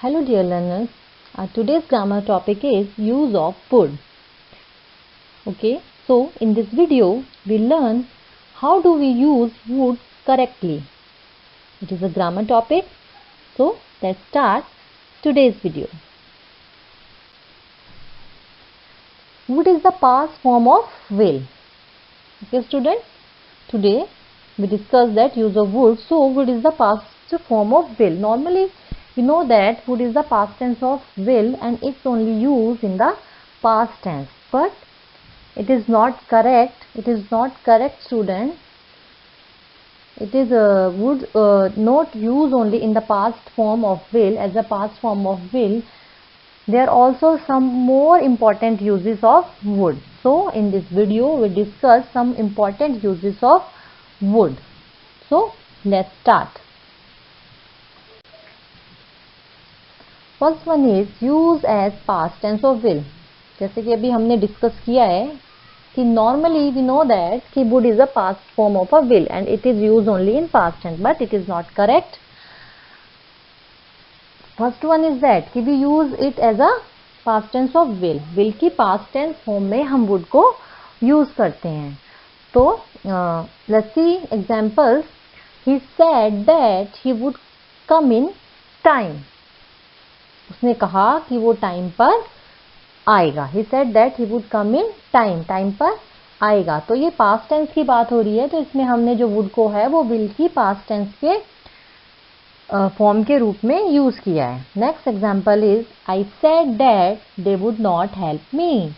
Hello dear learners, today's grammar topic is use of wood. Okay, so in this video we learn how do we use wood correctly. It is a grammar topic, so let's start today's video. Wood is the past form of will. Okay students, today we discuss that use of wood. So wood is the past form of will. Normally we know that wood is the past tense of will and it's only used in the past tense, but it is not correct. It is not correct, student. It is would not use only in the past form of will as a past form of will. There are also some more important uses of wood. So in this video we discuss some important uses of wood. So let's start. First one is use as past tense of will. जैसे कि अभी हमने discuss किया है कि normally we know that कि would is a past form of a will and it is used only in past tense, but it is not correct. First one is that कि we use it as a past tense of will. Will की past tense form में हम would को use करते हैं. तो let's see examples. He said that he would come in time. उसने कहा कि वो टाइम पर आएगा. He said that he would come in time. Time पर आएगा. तो ये past tense की बात हो रही है, तो इसमें हमने जो would को है वो will की past tense के फॉर्म के रूप में यूज किया है. Next example is I said that they would not help me.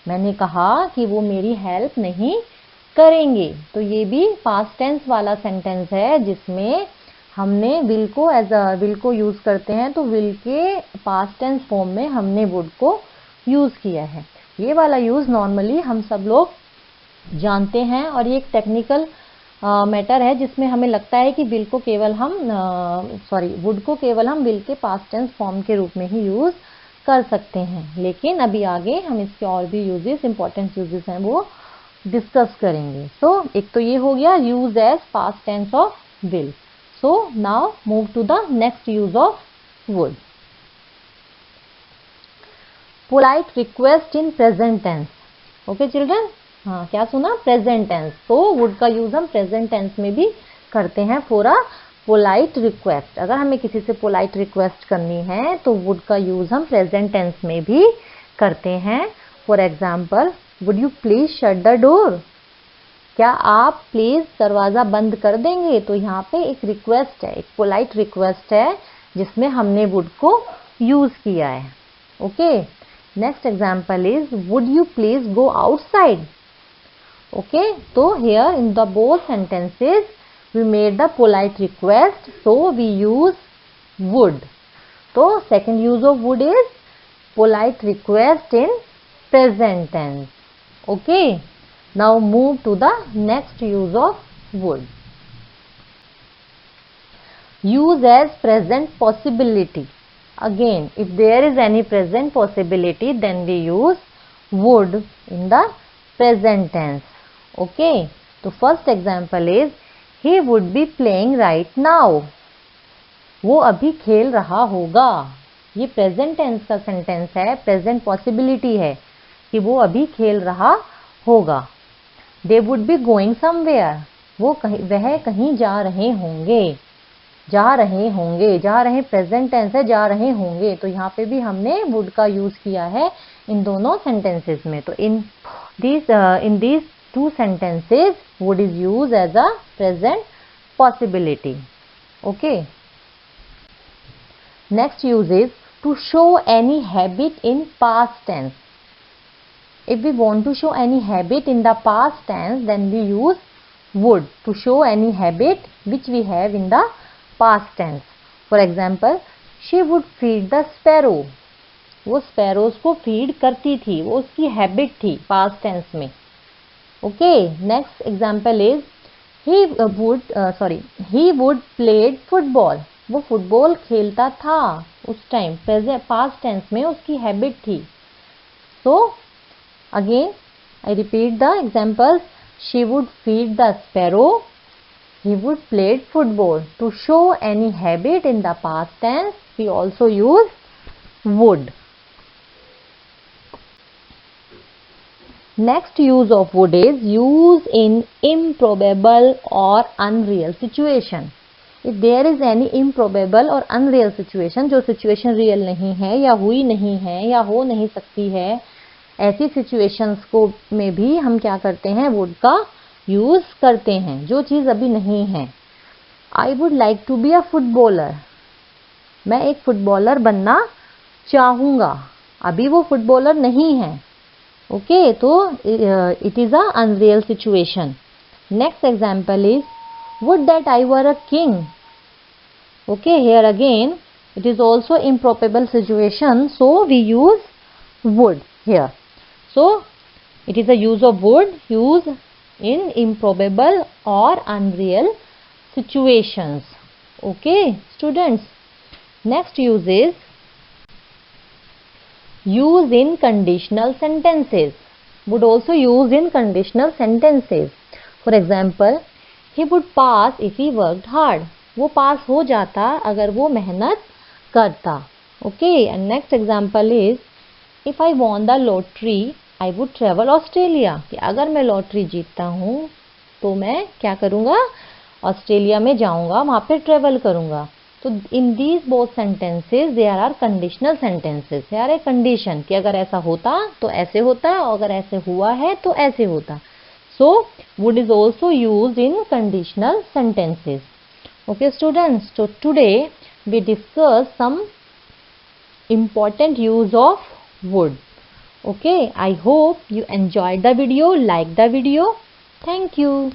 मैंने कहा कि वो मेरी हेल्प नहीं करेंगे. तो ये भी पास्ट टेंस वाला सेंटेंस है जिसमें हमने विल को एज अ विल को यूज करते हैं. तो विल के पास्ट टेंस फॉर्म में हमने वुड को यूज किया है. ये वाला यूज नॉर्मली हम सब लोग जानते हैं और ये एक टेक्निकल मैटर है जिसमें हमें लगता है कि विल को केवल हम वुड को केवल हम विल के पास्ट टेंस फॉर्म के रूप में ही यूज कर सकते हैं. लेकिन अभी आगे हम इसके और भी यूजेस, इंपॉर्टेंट यूजेस हैं, वो डिस्कस करेंगे. सो एक तो ये हो गया use as past tense of will. So now move to the next use of would. Polite request in present tense. Okay children, हाँ क्या सुना? Present tense. तो वुड का यूज हम प्रेजेंट टेंस में भी करते हैं फॉर अ पोलाइट रिक्वेस्ट. अगर हमें किसी से पोलाइट रिक्वेस्ट करनी है तो वुड का यूज हम प्रेजेंट टेंस में भी करते हैं. For example, would you please shut the door. क्या आप प्लीज दरवाजा बंद कर देंगे? तो यहाँ पे एक रिक्वेस्ट है, एक पोलाइट रिक्वेस्ट है जिसमें हमने वुड को यूज किया है. Okay, next example is would you please go outside. Okay, so here in the both sentences we made the polite request, so we use would. So second use of would is polite request in present tense. Okay, now move to the next use of would. Use as present possibility. Again, if there is any present possibility, then we use would in the present tense. Okay, तो first example is he would be playing right now. वो अभी खेल रहा होगा. ये present tense का sentence है, present possibility है कि वो अभी खेल रहा होगा. They would be going somewhere. वह कहीं जा रहे होंगे. जा रहे प्रेजेंट टेंस है, जा रहे होंगे. तो यहाँ पे भी हमने वुड का यूज किया है इन दोनों सेंटेंसेस में. तो in these two sentences would is used as a present possibility. Okay, next use is to show any habit in past tense. If we want to show any habit in the past tense, then we use would to show any habit which we have in the past tense. For example, she would feed the sparrow. वो sparrows को feed करती थी, वो उसकी habit थी past tense में. Okay, next example is he would played football. वो football खेलता था उस टाइम, प्रेजेंट पास्ट टेंस में उसकी हैबिट थी. So again I repeat the examples. She would feed the sparrow. He would played football. To show any habit in the past tense, we also use wood. Next use of wood is use in improbable or unreal situation. If there is any improbable or unreal situation, जो situation real नहीं है या हुई नहीं है या हो नहीं सकती है, ऐसी situations को में भी हम क्या करते हैं, wood का use करते हैं, जो चीज़ अभी नहीं है. I would like to be a footballer. मैं एक फुटबॉलर बनना चाहूँगा. अभी वो फुटबॉलर नहीं है. Okay, तो it is a unreal situation. Next example is would that I were a king. Okay, here again it is also improbable situation, so we use would here. So it is a use of would used in improbable or unreal situations. Okay, students. Next use is use in conditional sentences. Would also use in conditional sentences. For example, he would pass if he worked hard. वो पास हो जाता अगर वो मेहनत करता. Okay, and next example is if I won the lottery, I would travel Australia. कि अगर मैं लॉटरी जीतता हूँ तो मैं क्या करूँगा, ऑस्ट्रेलिया में जाऊँगा, वहाँ पे ट्रेवल करूँगा. तो in these both sentences there are conditional sentences. There are a condition कि अगर ऐसा होता तो ऐसे होता, अगर ऐसे हुआ है तो ऐसे होता. So would is also used in conditional sentences. Okay students, so today we discuss some important use of wood. Okay, I hope you enjoyed the video, like the video. Thank you.